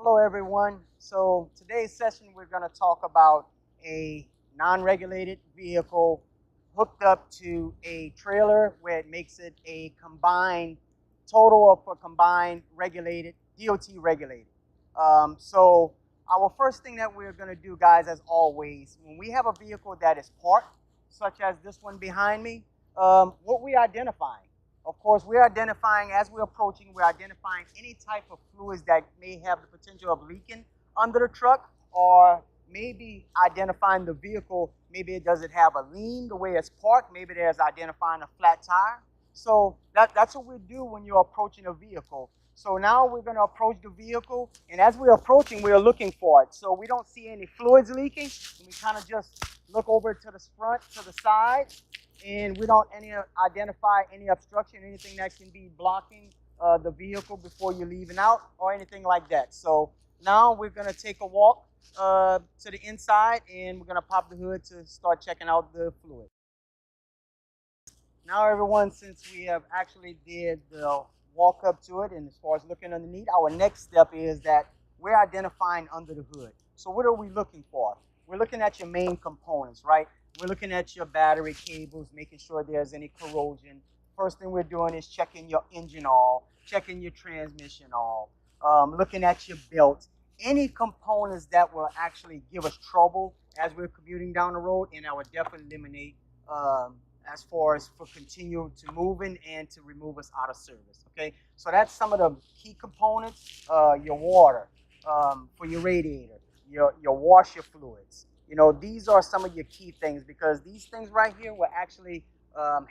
Hello everyone. So today's session we're going to talk about a non-regulated vehicle hooked up to a trailer where it makes it a combined total of a combined regulated, DOT regulated. So our first thing that we're going to do, guys, as always, when we have a vehicle that is parked, such as this one behind me, what we're identifying. Of course, we're identifying, as we're approaching, we're identifying any type of fluids that may have the potential of leaking under the truck, or maybe identifying the vehicle, maybe it doesn't have a lean the way it's parked, maybe there's identifying a flat tire. So that's what we do when you're approaching a vehicle. So now we're going to approach the vehicle, and as we're approaching, we're looking for it. So we don't see any fluids leaking, and we kind of just look over to the front, to the side, and we don't identify any obstruction, anything that can be blocking the vehicle before you're leaving out or anything like that. So now we're going to take a walk to the inside, and we're going to pop the hood to start checking out the fluid. Now everyone, since we have actually did the walk up to it, and as far as looking underneath, our next step is that we're identifying under the hood. So what are we looking for? We're looking at your main components, right? We're looking at your battery cables, making sure there's any corrosion. First thing we're doing is checking your engine oil, checking your transmission oil, looking at your belts. Any components that will actually give us trouble as we're commuting down the road, and I would definitely eliminate as far as for continue to moving and to remove us out of service, okay? So that's some of the key components. Your water for your radiator, your washer fluids. You know, these are some of your key things, because these things right here will actually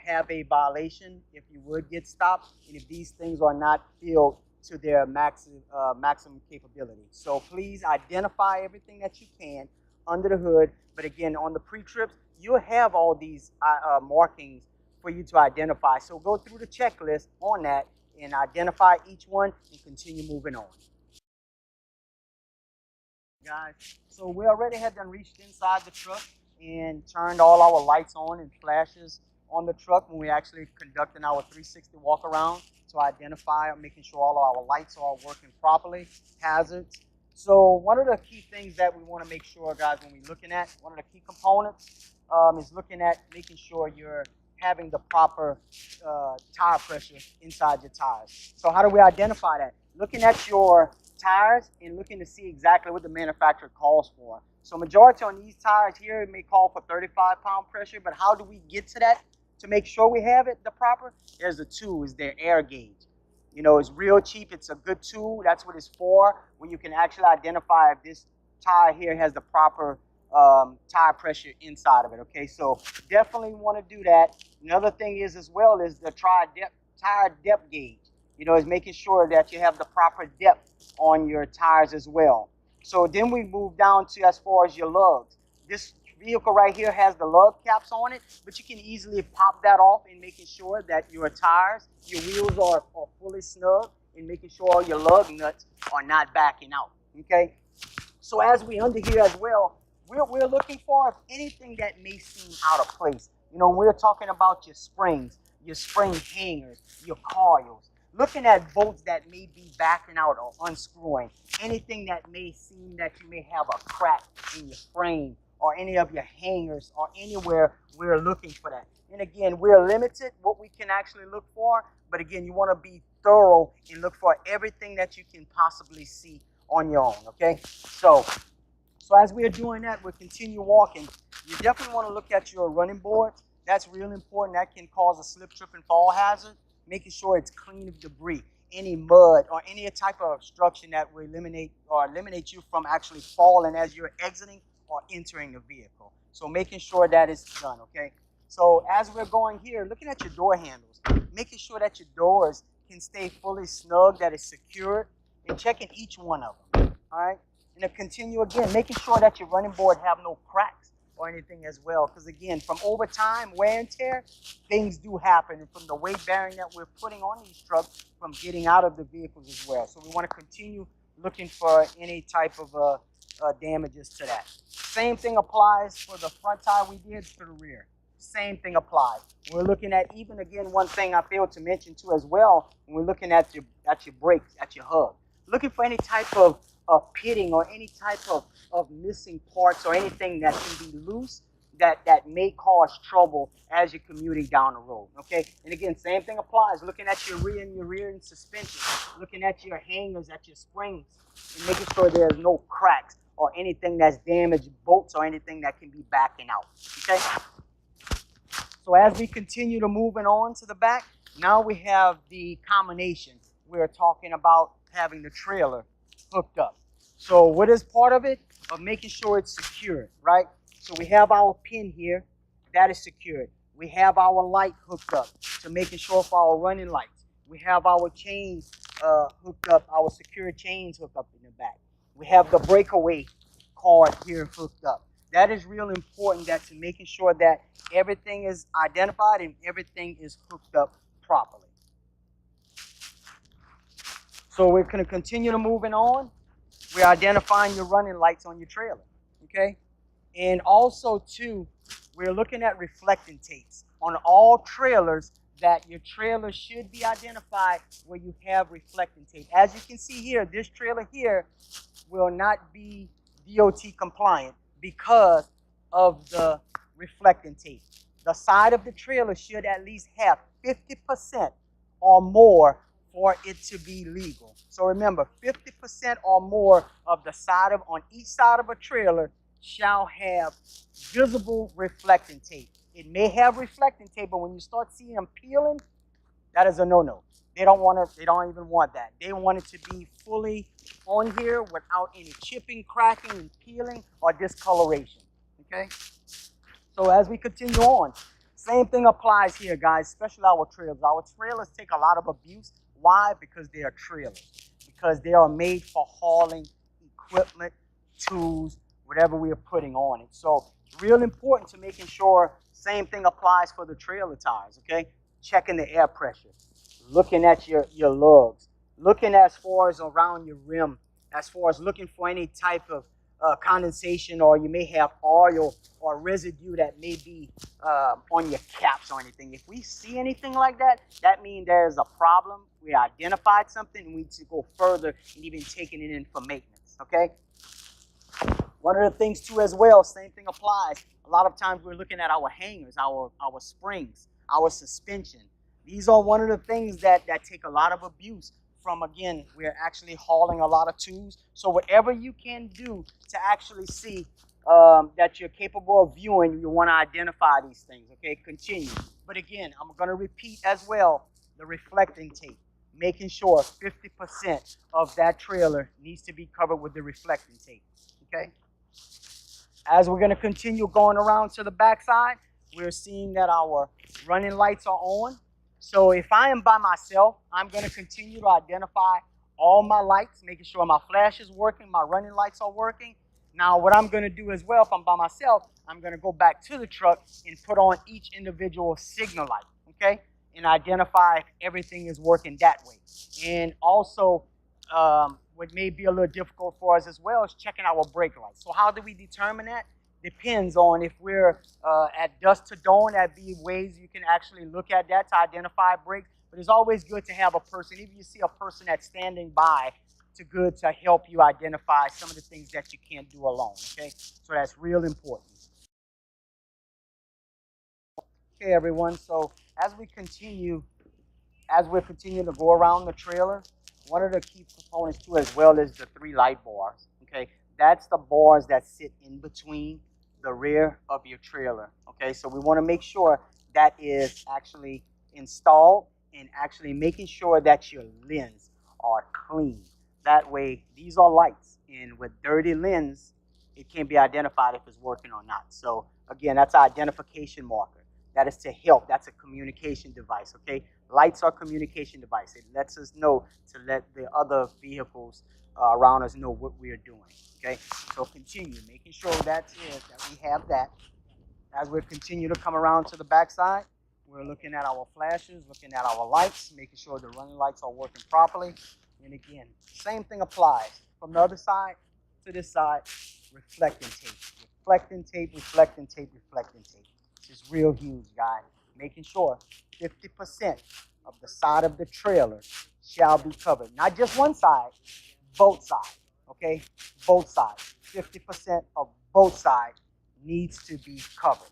have a violation if you would get stopped, and if these things are not filled to their maximum capability. So please identify everything that you can under the hood. But again, on the pre-trips, you'll have all these markings for you to identify. So go through the checklist on that and identify each one and continue moving on. Guys, so we already had done reached inside the truck and turned all our lights on and flashes on the truck when we actually conducting our 360 walk around to identify, making sure all of our lights are working properly, hazards. So one of the key things that we want to make sure, guys, when we're looking at, one of the key components is looking at making sure you're having the proper tire pressure inside your tires. So how do we identify that? Looking at your tires and looking to see exactly what the manufacturer calls for. So majority on these tires here, it may call for 35-pound pressure, but how do we get to that to make sure we have it the proper? There's a tool, is their air gauge. You know, it's real cheap. It's a good tool. That's what it's for, when you can actually identify if this tire here has the proper tire pressure inside of it, okay? So definitely want to do that. Another thing is as well is the tire depth gauge. You know, is making sure that you have the proper depth on your tires as well. So then we move down to as far as your lugs. This vehicle right here has the lug caps on it, but you can easily pop that off and making sure that your tires, your wheels are fully snug, and making sure all your lug nuts are not backing out, okay? So as we under here as well, we're looking for anything that may seem out of place. You know, we're talking about your springs, your spring hangers, your coils, looking at bolts that may be backing out or unscrewing, anything that may seem that you may have a crack in your frame or any of your hangers or anywhere, we're looking for that. And again, we're limited what we can actually look for, but again, you want to be thorough and look for everything that you can possibly see on your own, okay? So as we are doing that, we'll continue walking. You definitely want to look at your running board. That's real important. That can cause a slip, trip, and fall hazard. Making sure it's clean of debris, any mud or any type of obstruction that will eliminate you from actually falling as you're exiting or entering the vehicle. So making sure that is done, okay? So as we're going here, looking at your door handles, making sure that your doors can stay fully snug, that it's secured, and checking each one of them, all right? And to continue again, making sure that your running board have no cracks or anything as well, because again, from over time, wear and tear, things do happen, and from the weight bearing that we're putting on these trucks, from getting out of the vehicles as well. So we want to continue looking for any type of damages to that. Same thing applies for the front tire we did to the rear. Same thing applies. We're looking at, even again, one thing I failed to mention too as well, when we're looking at your brakes, at your hub, looking for any type of pitting or any type of missing parts or anything that can be loose that may cause trouble as you're commuting down the road. Okay, and again, same thing applies. Looking at your rear end suspension, looking at your hangers, at your springs, and making sure there's no cracks or anything that's damaged, bolts or anything that can be backing out. Okay. So as we continue to moving on to the back, now we have the combination. We're talking about having the trailer hooked up. So what is part of it? Of making sure it's secured, right? So we have our pin here, that is secured. We have our light hooked up to making sure for our running lights. We have our chains hooked up, our secure chains hooked up in the back. We have the breakaway card here hooked up. That is real important, that to making sure that everything is identified and everything is hooked up properly. So we're going to continue to moving on. We're identifying your running lights on your trailer, okay? And also, too, we're looking at reflecting tapes on all trailers, that your trailer should be identified where you have reflecting tape. As you can see here, this trailer here will not be DOT compliant because of the reflecting tape. The side of the trailer should at least have 50% or more for it to be legal. So remember, 50% or more of the side of, on each side of a trailer shall have visible reflecting tape. It may have reflecting tape, but when you start seeing them peeling, that is a no-no. They don't want to, they don't even want that. They want it to be fully on here without any chipping, cracking, and peeling or discoloration. Okay? So as we continue on, same thing applies here, guys, especially our trailers. Our trailers take a lot of abuse. Why? Because they are trailers. Because they are made for hauling equipment, tools, whatever we are putting on it. So real important to making sure, same thing applies for the trailer tires, okay? Checking the air pressure, looking at your lugs, looking as far as around your rim, as far as looking for any type of condensation, or you may have oil or residue that may be on your caps or anything. If we see anything like that, that means there's a problem. We identified something and we need to go further and even taking it in for maintenance, okay? One of the things too as well, same thing applies. A lot of times we're looking at our hangers, our springs, our suspension. These are one of the things that take a lot of abuse from, again, we're actually hauling a lot of tools. So whatever you can do to actually see that you're capable of viewing, you want to identify these things, okay? Continue. But again, I'm going to repeat as well, the reflecting tape. Making sure 50% of that trailer needs to be covered with the reflecting tape, okay? As we're going to continue going around to the backside, we're seeing that our running lights are on. So if I am by myself, I'm going to continue to identify all my lights, making sure my flash is working, my running lights are working. Now what I'm going to do as well, if I'm by myself, I'm going to go back to the truck and put on each individual signal light, okay? And identify if everything is working that way. And also, what may be a little difficult for us as well is checking our brake lights. So how do we determine that? Depends on if we're at dusk to dawn. That'd be ways you can actually look at that to identify brakes. But it's always good to have a person, even if you see a person that's standing by, to help you identify some of the things that you can't do alone, okay? So that's real important. Okay, everyone, so as we're continuing to go around the trailer, one of the key components too as well is the 3 light bars, okay? That's the bars that sit in between the rear of your trailer, okay? So we want to make sure that is actually installed and actually making sure that your lens are clean. That way, these are lights, and with dirty lens, it can't be identified if it's working or not. So again, that's an identification marker. That is to help. That's a communication device, okay? Lights are communication device. It lets us know to let the other vehicles around us know what we are doing, okay? So continue, making sure that we have that. As we continue to come around to the backside, we're looking at our flashes, looking at our lights, making sure the running lights are working properly. And again, same thing applies. From the other side to this side, reflecting tape. Reflecting tape, reflecting tape, reflecting tape. This is real huge, guys. Making sure 50% of the side of the trailer shall be covered. Not just one side, both sides. Okay, both sides. 50% of both sides needs to be covered.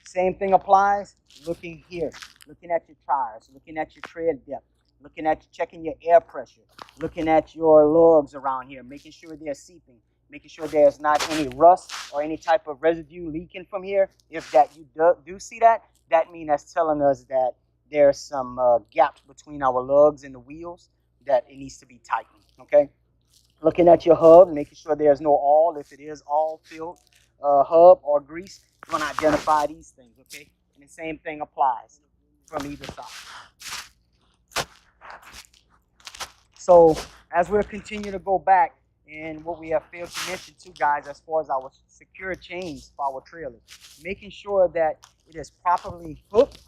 Same thing applies. Looking here, looking at your tires, looking at your tread depth, looking at checking your air pressure, looking at your lugs around here, making sure they're seeping, making sure there's not any rust or any type of residue leaking from here. If that you do see that, that means that's telling us that there's some gaps between our lugs and the wheels that it needs to be tightened. Okay. Looking at your hub, making sure there's no oil. If it is oil filled hub or grease, you're going to identify these things, okay? And the same thing applies from either side. So as we'll continue to go back, and what we have failed to mention too, guys, as far as our secure chains for our trailers, making sure that it is properly hooked.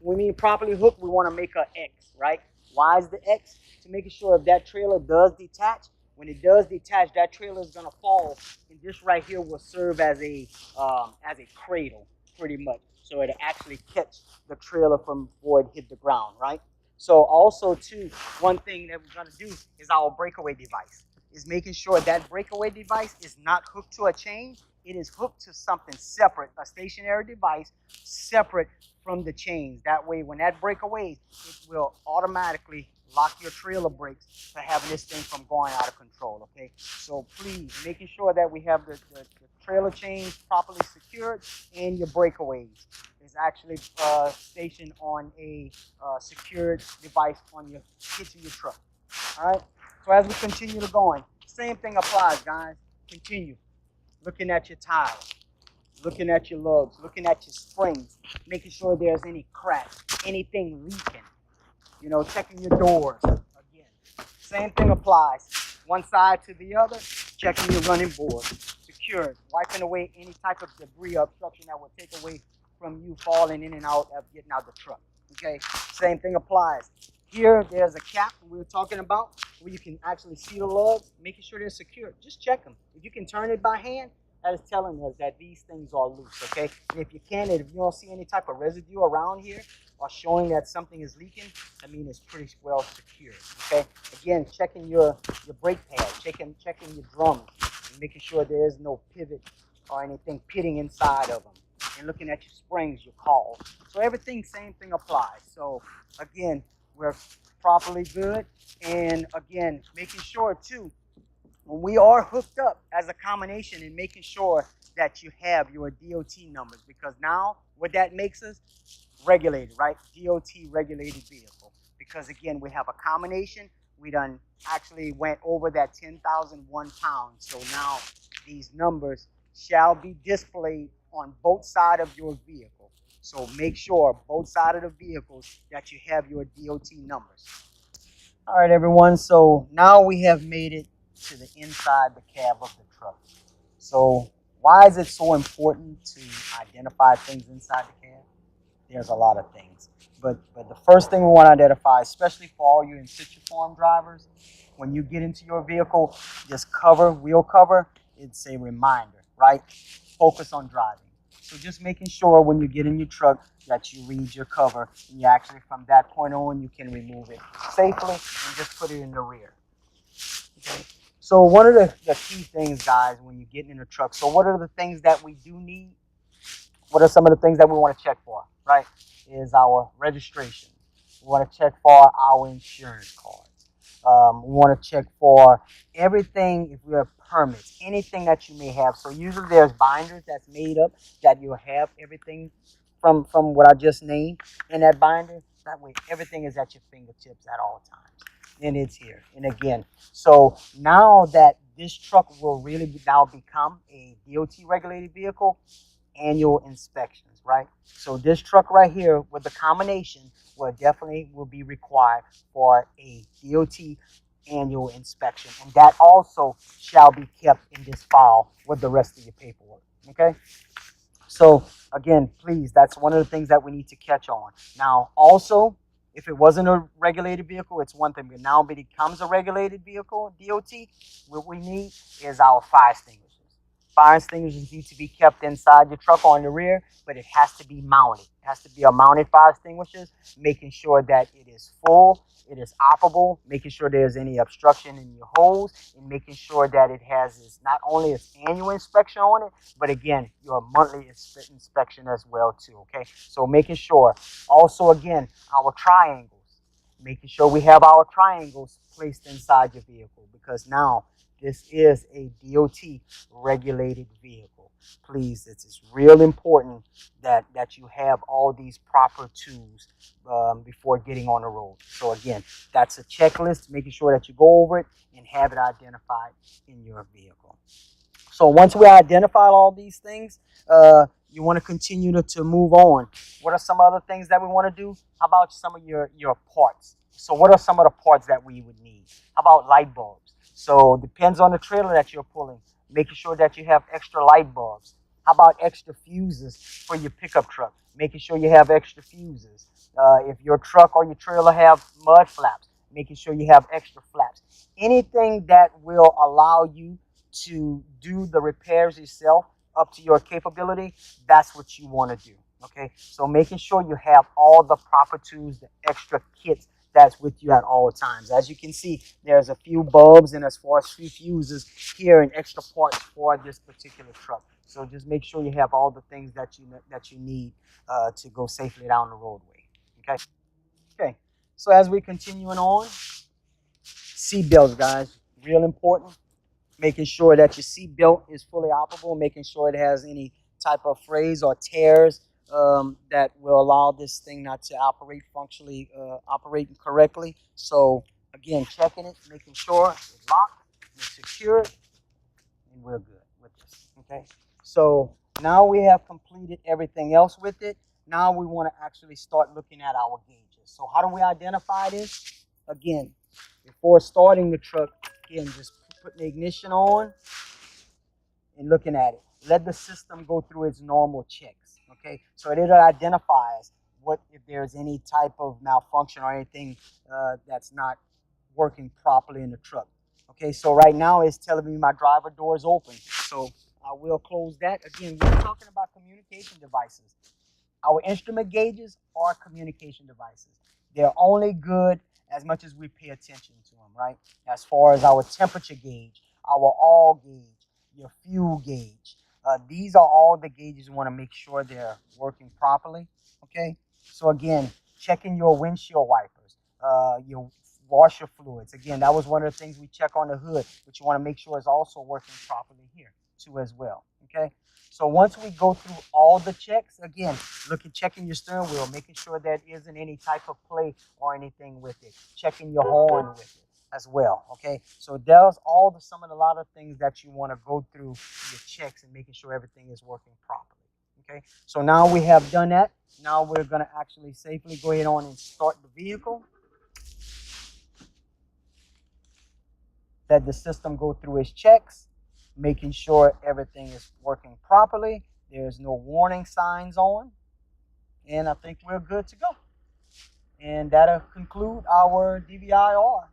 When we mean properly hooked, we want to make an X, right? Why is the X? To making sure if that trailer does detach, when it does detach, that trailer is going to fall, and this right here will serve as a cradle, pretty much. So it'll actually catch the trailer from before it hit the ground, right? So also, too, one thing that we're going to do is our breakaway device. Is making sure that breakaway device is not hooked to a chain. It is hooked to something separate, a stationary device separate from the chains. That way, when that breaks away, it will automatically lock your trailer brakes to having this thing from going out of control, okay? So please, making sure that we have the trailer chains properly secured and your breakaways is actually stationed on a secured device on your hitch of your truck, all right? So as we continue to going, same thing applies, guys. Continue. Looking at your tires, looking at your lugs, looking at your springs, making sure there's any cracks, anything leaking. You know, checking your doors. Again, same thing applies. One side to the other, checking your running board. Secured, wiping away any type of debris or obstruction that will take away from you falling in and out of getting out the truck. Okay, same thing applies. Here, there's a cap we were talking about where you can actually see the lugs, making sure they're secured. Just check them. If you can turn it by hand, that is telling us that these things are loose, okay? And if you can, if you don't see any type of residue around here or showing that something is leaking, I mean it's pretty well secured, okay? Again, checking your brake pad, checking your drums, and making sure there is no pivot or anything pitting inside of them. And looking at your springs, your caws. So everything, same thing applies. So again, we're properly good. And again, making sure too, when we are hooked up as a combination and making sure that you have your DOT numbers, because now what that makes us regulated, right? DOT regulated vehicle. Because again, we have a combination. We done actually went over that 10,001 pounds. So now these numbers shall be displayed on both sides of your vehicle. So make sure both sides of the vehicles that you have your DOT numbers. All right, everyone. So now we have made it to the inside the cab of the truck. So why is it so important to identify things inside the cab? There's a lot of things. But the first thing we want to identify, especially for all you in situ form drivers, when you get into your vehicle, this cover, wheel cover, it's a reminder, right? Focus on driving. So just making sure when you get in your truck that you read your cover, and you actually, from that point on, you can remove it safely and just put it in the rear. Okay. So one of the key things, guys, when you're getting in a truck, so what are the things that we do need? What are some of the things that we want to check for, right? Is our registration. We want to check for our insurance cards. We want to check for everything, if we have permits, anything that you may have. So usually there's binders that's made up that you'll have everything from what I just named in that binder. That way everything is at your fingertips at all times. And it's here. And again, so now that this truck will really now become a DOT regulated vehicle, annual inspections, right? So this truck right here with the combination will definitely be required for a DOT annual inspection. And that also shall be kept in this file with the rest of your paperwork, okay? So again, please, that's one of the things that we need to catch on. Now, also, if it wasn't a regulated vehicle, it's one thing, but now it becomes a regulated vehicle, DOT, what we need is our fire extinguishers. Fire extinguishers need to be kept inside your truck or in the rear, but it has to be mounted has to be a mounted fire extinguisher, making sure that it is full, it is operable, making sure there's any obstruction in your hose, and making sure that it has not only its annual inspection on it, but again, your monthly inspection as well too, okay? So making sure, also again, our triangles, making sure we have our triangles placed inside your vehicle, because now this is a DOT regulated vehicle. Please, it's real important that you have all these proper tools before getting on the road. So again, that's a checklist, making sure that you go over it and have it identified in your vehicle. So once we identify all these things, you want to continue to move on. What are some other things that we want to do? How about some of your parts? So what are some of the parts that we would need? How about light bulbs? So depends on the trailer that you're pulling, making sure that you have extra light bulbs. How about extra fuses for your pickup truck? Making sure you have extra fuses. If your truck or your trailer have mud flaps, making sure you have extra flaps. Anything that will allow you to do the repairs yourself up to your capability, that's what you want to do. Okay, so making sure you have all the proper tools, the extra kits that's with you at all times. As you can see, there's a few bulbs and as far as few fuses here and extra parts for this particular truck. So just make sure you have all the things that you need to go safely down the roadway. Okay. Okay. So as we continuing on, seat belts, guys, real important. Making sure that your seat belt is fully operable, making sure it has any type of frays or tears that will allow this thing not to operate functionally, operating correctly. So again, checking it, making sure it's locked, it's secured, and we're good with this. Okay. So now we have completed everything else with it. Now we want to actually start looking at our gauges. So how do we identify this? Again, before starting the truck, again, just putting the ignition on and looking at it. Let the system go through its normal checks. Okay, so it identifies what if there's any type of malfunction or anything that's not working properly in the truck. Okay, so right now it's telling me my driver door is open, so I will close that. Again, we're talking about communication devices. Our instrument gauges are communication devices. They're only good as much as we pay attention to them, right? As far as our temperature gauge, our oil gauge, your fuel gauge. These are all the gauges you want to make sure they're working properly, okay? So again, checking your windshield wipers, your washer fluids. Again, that was one of the things we check on the hood, but you want to make sure it's also working properly here too as well, okay? So once we go through all the checks, again, checking your steering wheel, making sure there isn't any type of play or anything with it. Checking your horn with it as well, okay? So there's a lot of things that you want to go through your checks and making sure everything is working properly, okay? So now we have done that. Now we're going to actually safely go ahead on and start the vehicle. Let the system go through its checks, making sure everything is working properly. There's no warning signs on. And I think we're good to go. And that'll conclude our DVIR.